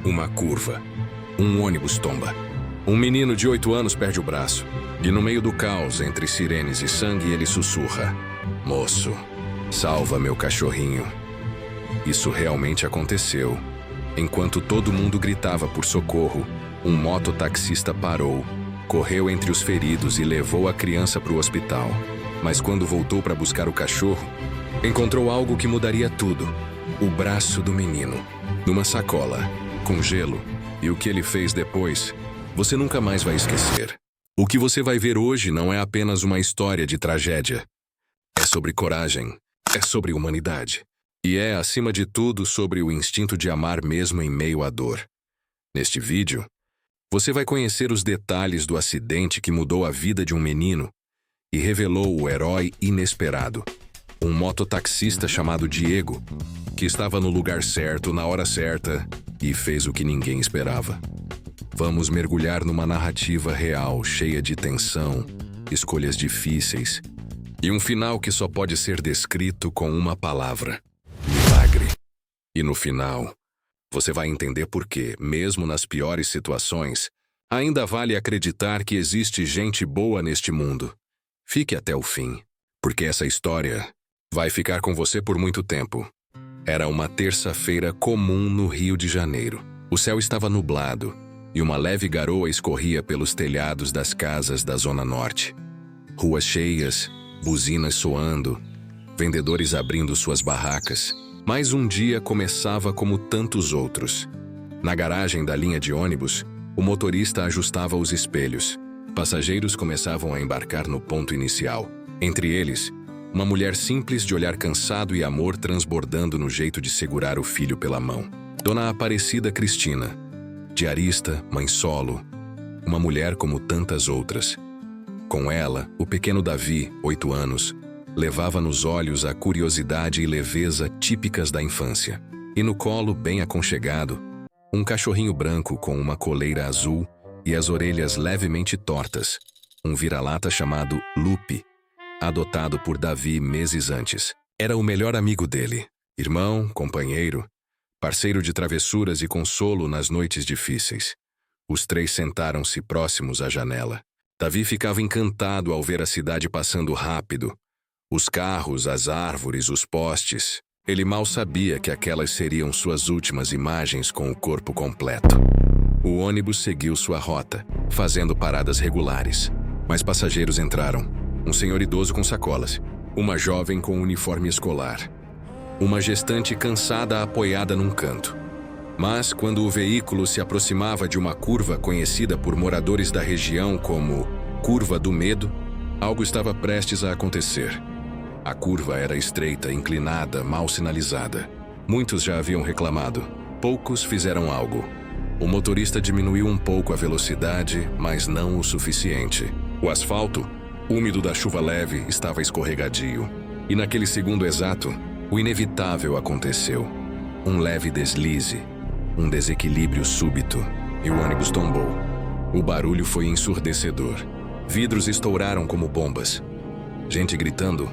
Uma curva. Um ônibus tomba. Um menino de 8 anos perde o braço. E no meio do caos, entre sirenes e sangue, ele sussurra: "Moço, salva meu cachorrinho." Isso realmente aconteceu. Enquanto todo mundo gritava por socorro, um mototaxista parou, correu entre os feridos e levou a criança para o hospital. Mas quando voltou para buscar o cachorro, encontrou algo que mudaria tudo: o braço do menino, numa sacola, com gelo. E o que ele fez depois, você nunca mais vai esquecer. O que você vai ver hoje não é apenas uma história de tragédia. É sobre coragem, é sobre humanidade. E é, acima de tudo, sobre o instinto de amar mesmo em meio à dor. Neste vídeo, você vai conhecer os detalhes do acidente que mudou a vida de um menino e revelou o herói inesperado. Um mototaxista chamado Diego, que estava no lugar certo, na hora certa, e fez o que ninguém esperava. Vamos mergulhar numa narrativa real, cheia de tensão, escolhas difíceis e um final que só pode ser descrito com uma palavra: milagre. E no final, você vai entender por que, mesmo nas piores situações, ainda vale acreditar que existe gente boa neste mundo. Fique até o fim, porque essa história vai ficar com você por muito tempo. Era uma terça-feira comum no Rio de Janeiro. O céu estava nublado e uma leve garoa escorria pelos telhados das casas da Zona Norte. Ruas cheias, buzinas soando, vendedores abrindo suas barracas. Mais um dia começava como tantos outros. Na garagem da linha de ônibus, o motorista ajustava os espelhos. Passageiros começavam a embarcar no ponto inicial. Entre eles, uma mulher simples de olhar cansado e amor transbordando no jeito de segurar o filho pela mão. Dona Aparecida Cristina, diarista, mãe solo, uma mulher como tantas outras. Com ela, o pequeno Davi, 8 anos, levava nos olhos a curiosidade e leveza típicas da infância. E no colo, bem aconchegado, um cachorrinho branco com uma coleira azul e as orelhas levemente tortas, um vira-lata chamado Lupe, adotado por Davi meses antes. Era o melhor amigo dele, irmão, companheiro, parceiro de travessuras e consolo nas noites difíceis. Os três sentaram-se próximos à janela. Davi ficava encantado ao ver a cidade passando rápido. Os carros, as árvores, os postes. Ele mal sabia que aquelas seriam suas últimas imagens com o corpo completo. O ônibus seguiu sua rota, fazendo paradas regulares. Mais passageiros entraram. Um senhor idoso com sacolas. Uma jovem com uniforme escolar. Uma gestante cansada apoiada num canto. Mas, quando o veículo se aproximava de uma curva conhecida por moradores da região como Curva do Medo, algo estava prestes a acontecer. A curva era estreita, inclinada, mal sinalizada. Muitos já haviam reclamado. Poucos fizeram algo. O motorista diminuiu um pouco a velocidade, mas não o suficiente. O asfalto, úmido da chuva leve, estava escorregadio. E naquele segundo exato, o inevitável aconteceu. Um leve deslize, um desequilíbrio súbito, e o ônibus tombou. O barulho foi ensurdecedor. Vidros estouraram como bombas. Gente gritando.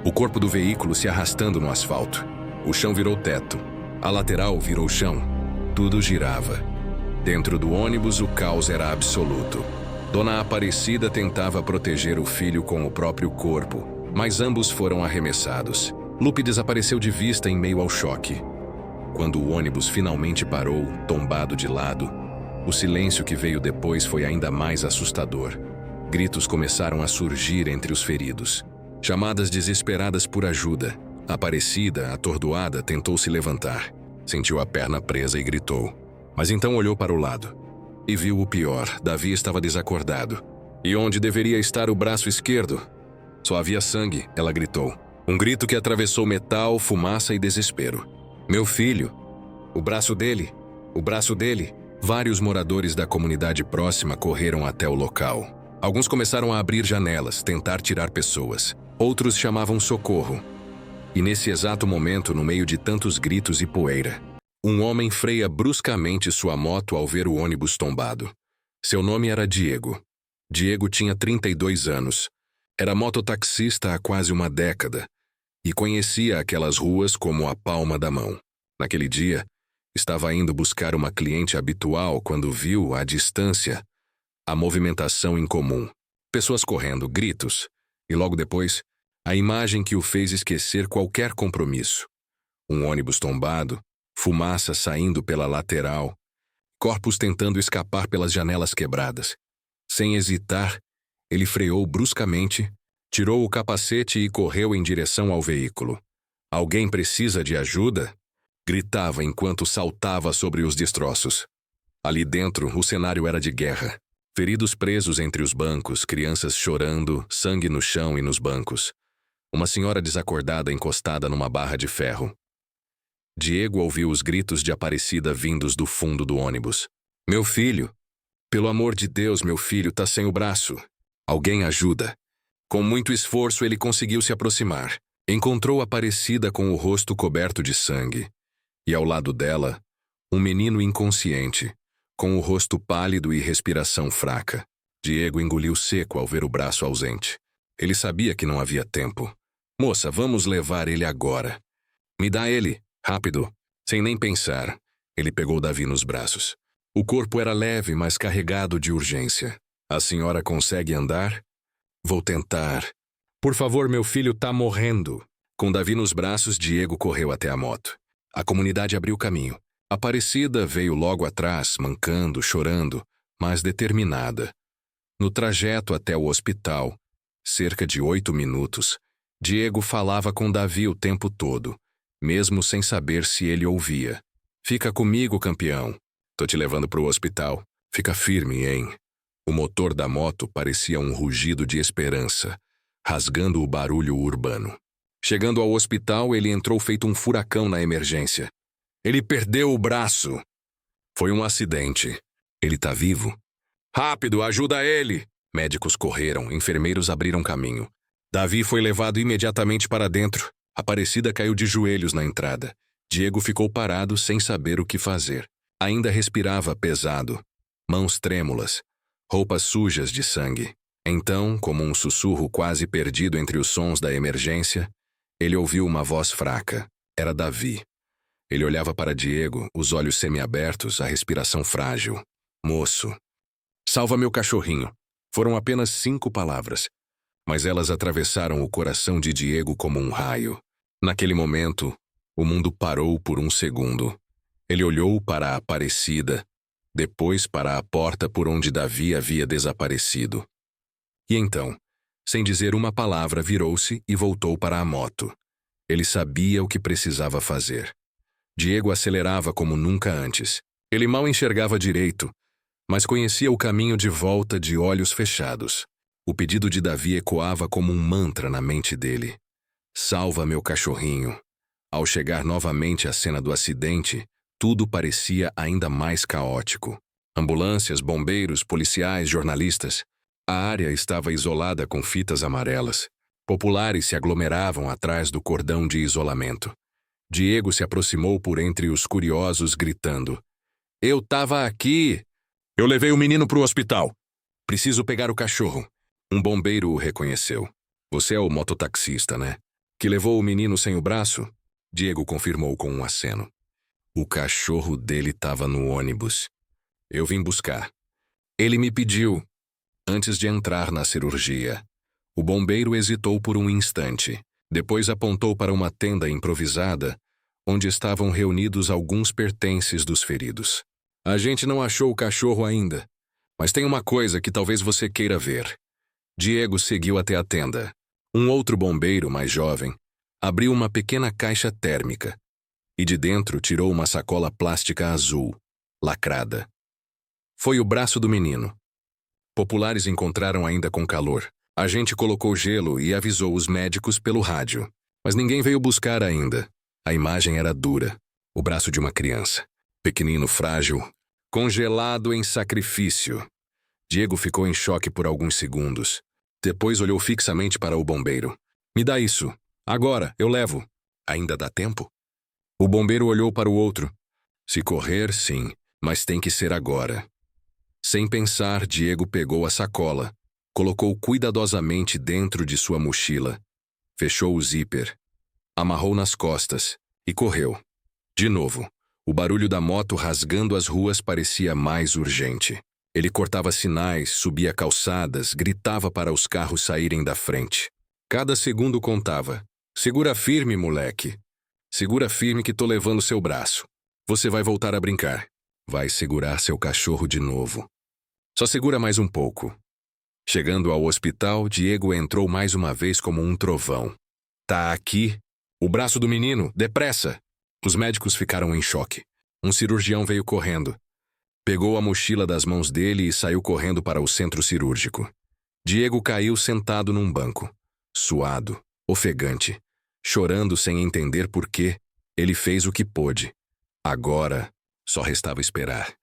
O corpo do veículo se arrastando no asfalto. O chão virou teto. A lateral virou chão. Tudo girava. Dentro do ônibus, o caos era absoluto. Dona Aparecida tentava proteger o filho com o próprio corpo, mas ambos foram arremessados. Lupe desapareceu de vista em meio ao choque. Quando o ônibus finalmente parou, tombado de lado, o silêncio que veio depois foi ainda mais assustador. Gritos começaram a surgir entre os feridos. Chamadas desesperadas por ajuda. Aparecida, atordoada, tentou se levantar. Sentiu a perna presa e gritou. Mas então olhou para o lado. E viu o pior: Davi estava desacordado. E onde deveria estar o braço esquerdo? Só havia sangue, ela gritou. Um grito que atravessou metal, fumaça e desespero. Meu filho! O braço dele! O braço dele! Vários moradores da comunidade próxima correram até o local. Alguns começaram a abrir janelas, tentar tirar pessoas. Outros chamavam socorro. E nesse exato momento, no meio de tantos gritos e poeira, um homem freia bruscamente sua moto ao ver o ônibus tombado. Seu nome era Diego. Diego tinha 32 anos. Era mototaxista há quase uma década e conhecia aquelas ruas como a palma da mão. Naquele dia, Estava indo buscar uma cliente habitual quando viu, à distância, a movimentação incomum. Pessoas correndo, gritos, e logo depois, a imagem que o fez esquecer qualquer compromisso. Um ônibus tombado, fumaça saindo pela lateral, corpos tentando escapar pelas janelas quebradas. Sem hesitar, ele freou bruscamente, tirou o capacete e correu em direção ao veículo. Alguém precisa de ajuda? Gritava enquanto saltava sobre os destroços. Ali dentro, o cenário era de guerra. Feridos presos entre os bancos, crianças chorando, sangue no chão e nos bancos. Uma senhora desacordada encostada numa barra de ferro. Diego ouviu os gritos de Aparecida vindos do fundo do ônibus. Meu filho! Pelo amor de Deus, meu filho tá sem o braço. Alguém ajuda. Com muito esforço, ele conseguiu se aproximar. Encontrou Aparecida com o rosto coberto de sangue. E ao lado dela, um menino inconsciente, com o rosto pálido e respiração fraca. Diego engoliu seco ao ver o braço ausente. Ele sabia que não havia tempo. Moça, vamos levar ele agora. Me dá ele, rápido. Sem nem pensar, ele pegou Davi nos braços. O corpo era leve, mas carregado de urgência. A senhora consegue andar? Vou tentar. Por favor, meu filho tá morrendo. Com Davi nos braços, Diego correu até a moto. A comunidade abriu caminho. Aparecida veio logo atrás, mancando, chorando, mas determinada. No trajeto até o hospital, cerca de 8 minutos, Diego falava com Davi o tempo todo, mesmo sem saber se ele ouvia. Fica comigo, campeão. Tô te levando pro hospital. Fica firme, hein? O motor da moto parecia um rugido de esperança, rasgando o barulho urbano. Chegando ao hospital, ele entrou feito um furacão na emergência. Ele perdeu o braço. Foi um acidente. Ele tá vivo? Rápido, ajuda ele! Médicos correram, enfermeiros abriram caminho. Davi foi levado imediatamente para dentro. Aparecida caiu de joelhos na entrada. Diego ficou parado sem saber o que fazer. Ainda respirava pesado. Mãos trêmulas. Roupas sujas de sangue. Então, como um sussurro quase perdido entre os sons da emergência, ele ouviu uma voz fraca. Era Davi. Ele olhava para Diego, os olhos semiabertos, a respiração frágil. Moço. Salva meu cachorrinho. Foram apenas 5 palavras, mas elas atravessaram o coração de Diego como um raio. Naquele momento, o mundo parou por um segundo. Ele olhou para a Aparecida, depois para a porta por onde Davi havia desaparecido. E então, sem dizer uma palavra, virou-se e voltou para a moto. Ele sabia o que precisava fazer. Diego acelerava como nunca antes. Ele mal enxergava direito, mas conhecia o caminho de volta de olhos fechados. O pedido de Davi ecoava como um mantra na mente dele. Salva meu cachorrinho. Ao chegar novamente à cena do acidente, tudo parecia ainda mais caótico. Ambulâncias, bombeiros, policiais, jornalistas. A área estava isolada com fitas amarelas. Populares se aglomeravam atrás do cordão de isolamento. Diego se aproximou por entre os curiosos, gritando. Eu tava aqui! Eu levei o menino pro hospital. Preciso pegar o cachorro. Um bombeiro o reconheceu. Você é o mototaxista, né? Que levou o menino sem o braço? Diego confirmou com um aceno. O cachorro dele estava no ônibus. Eu vim buscar. Ele me pediu, antes de entrar na cirurgia. O bombeiro hesitou por um instante. Depois apontou para uma tenda improvisada, onde estavam reunidos alguns pertences dos feridos. A gente não achou o cachorro ainda, mas tem uma coisa que talvez você queira ver. Diego seguiu até a tenda. Um outro bombeiro, mais jovem, abriu uma pequena caixa térmica e de dentro tirou uma sacola plástica azul, lacrada. Foi o braço do menino. Populares encontraram ainda com calor. A gente colocou gelo e avisou os médicos pelo rádio. Mas ninguém veio buscar ainda. A imagem era dura. O braço de uma criança. Pequenino, frágil, congelado em sacrifício. Diego ficou em choque por alguns segundos. Depois olhou fixamente para o bombeiro. Me dá isso. Agora, eu levo. Ainda dá tempo? O bombeiro olhou para o outro. Se correr, sim, mas tem que ser agora. Sem pensar, Diego pegou a sacola, colocou cuidadosamente dentro de sua mochila, fechou o zíper, amarrou nas costas e correu. De novo, O barulho da moto rasgando as ruas parecia mais urgente. Ele cortava sinais, subia calçadas, gritava para os carros saírem da frente. Cada segundo contava. Segura firme, moleque. Segura firme que tô levando seu braço. Você vai voltar a brincar. Vai segurar seu cachorro de novo. Só segura mais um pouco. Chegando ao hospital, Diego entrou mais uma vez como um trovão. Tá aqui. O braço do menino, depressa! Os médicos ficaram em choque. Um cirurgião veio correndo. Pegou a mochila das mãos dele e saiu correndo para o centro cirúrgico. Diego caiu sentado num banco. Suado, ofegante, chorando sem entender por quê. Ele fez o que pôde. Agora, só restava esperar.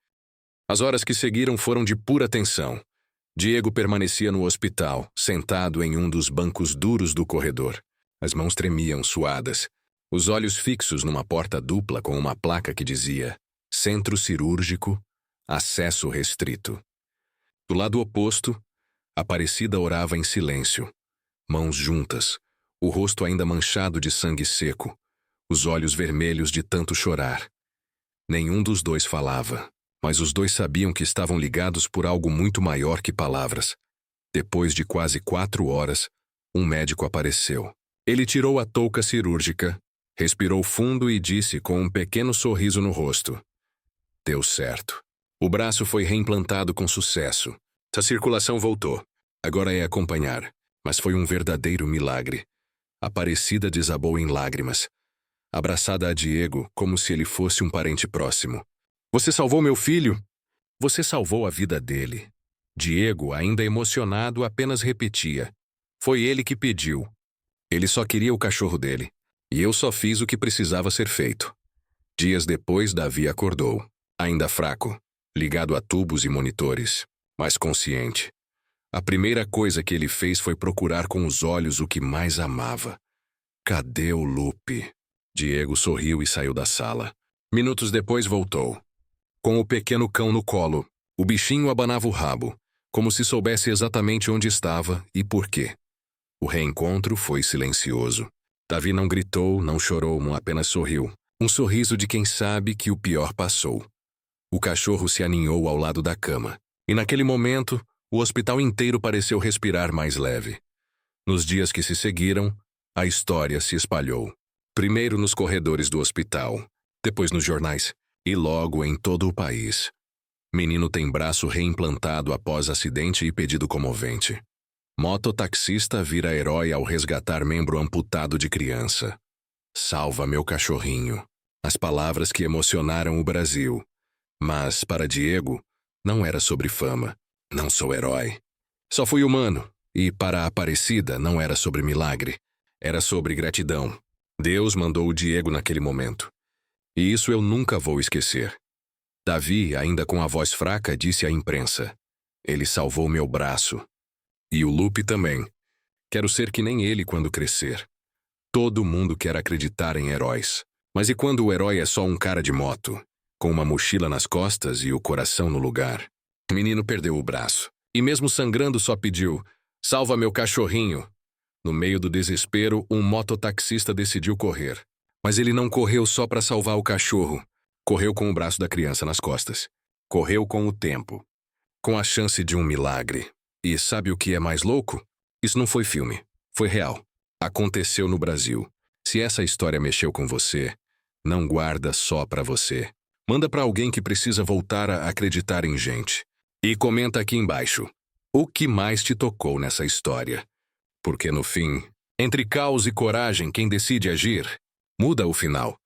As horas que seguiram foram de pura tensão. Diego permanecia no hospital, sentado em um dos bancos duros do corredor. As mãos tremiam, suadas. Os olhos fixos numa porta dupla com uma placa que dizia Centro Cirúrgico, Acesso Restrito. Do lado oposto, Aparecida orava em silêncio. Mãos juntas, o rosto ainda manchado de sangue seco, os olhos vermelhos de tanto chorar. Nenhum dos dois falava, mas os dois sabiam que estavam ligados por algo muito maior que palavras. Depois de quase 4 horas, um médico apareceu. Ele tirou a touca cirúrgica, respirou fundo e disse com um pequeno sorriso no rosto. Deu certo. O braço foi reimplantado com sucesso. A circulação voltou. Agora é acompanhar. Mas foi um verdadeiro milagre. Aparecida desabou em lágrimas, abraçada a Diego como se ele fosse um parente próximo. Você salvou meu filho? Você salvou a vida dele. Diego, ainda emocionado, apenas repetia. Foi ele que pediu. Ele só queria o cachorro dele. E eu só fiz o que precisava ser feito. Dias depois, Davi acordou. Ainda fraco, ligado a tubos e monitores, mas consciente. A primeira coisa que ele fez foi procurar com os olhos o que mais amava. Cadê o Lupe? Diego sorriu e saiu da sala. Minutos depois voltou. Com o pequeno cão no colo, o bichinho abanava o rabo, como se soubesse exatamente onde estava e por quê. O reencontro foi silencioso. Davi não gritou, não chorou, apenas sorriu. Um sorriso de quem sabe que o pior passou. O cachorro se aninhou ao lado da cama. E naquele momento, o hospital inteiro pareceu respirar mais leve. Nos dias que se seguiram, a história se espalhou. Primeiro nos corredores do hospital, depois nos jornais, e logo em todo o país. Menino tem braço reimplantado após acidente e pedido comovente. Mototaxista vira herói ao resgatar membro amputado de criança. Salva meu cachorrinho. As palavras que emocionaram o Brasil. Mas, para Diego, não era sobre fama. Não sou herói. Só fui humano. E, para a Aparecida, não era sobre milagre. Era sobre gratidão. Deus mandou o Diego naquele momento. E isso eu nunca vou esquecer. Davi, ainda com a voz fraca, disse à imprensa. Ele salvou meu braço. E o Lupe também. Quero ser que nem ele quando crescer. Todo mundo quer acreditar em heróis. Mas e quando o herói é só um cara de moto, com uma mochila nas costas e o coração no lugar? O menino perdeu o braço. E mesmo sangrando só pediu, salva meu cachorrinho. No meio do desespero, um mototaxista decidiu correr. Mas ele não correu só para salvar o cachorro. Correu com o braço da criança nas costas. Correu com o tempo. Com a chance de um milagre. E sabe o que é mais louco? Isso não foi filme. Foi real. Aconteceu no Brasil. Se essa história mexeu com você, não guarda só pra você. Manda pra alguém que precisa voltar a acreditar em gente. E comenta aqui embaixo. O que mais te tocou nessa história? Porque no fim, entre caos e coragem, quem decide agir, muda o final.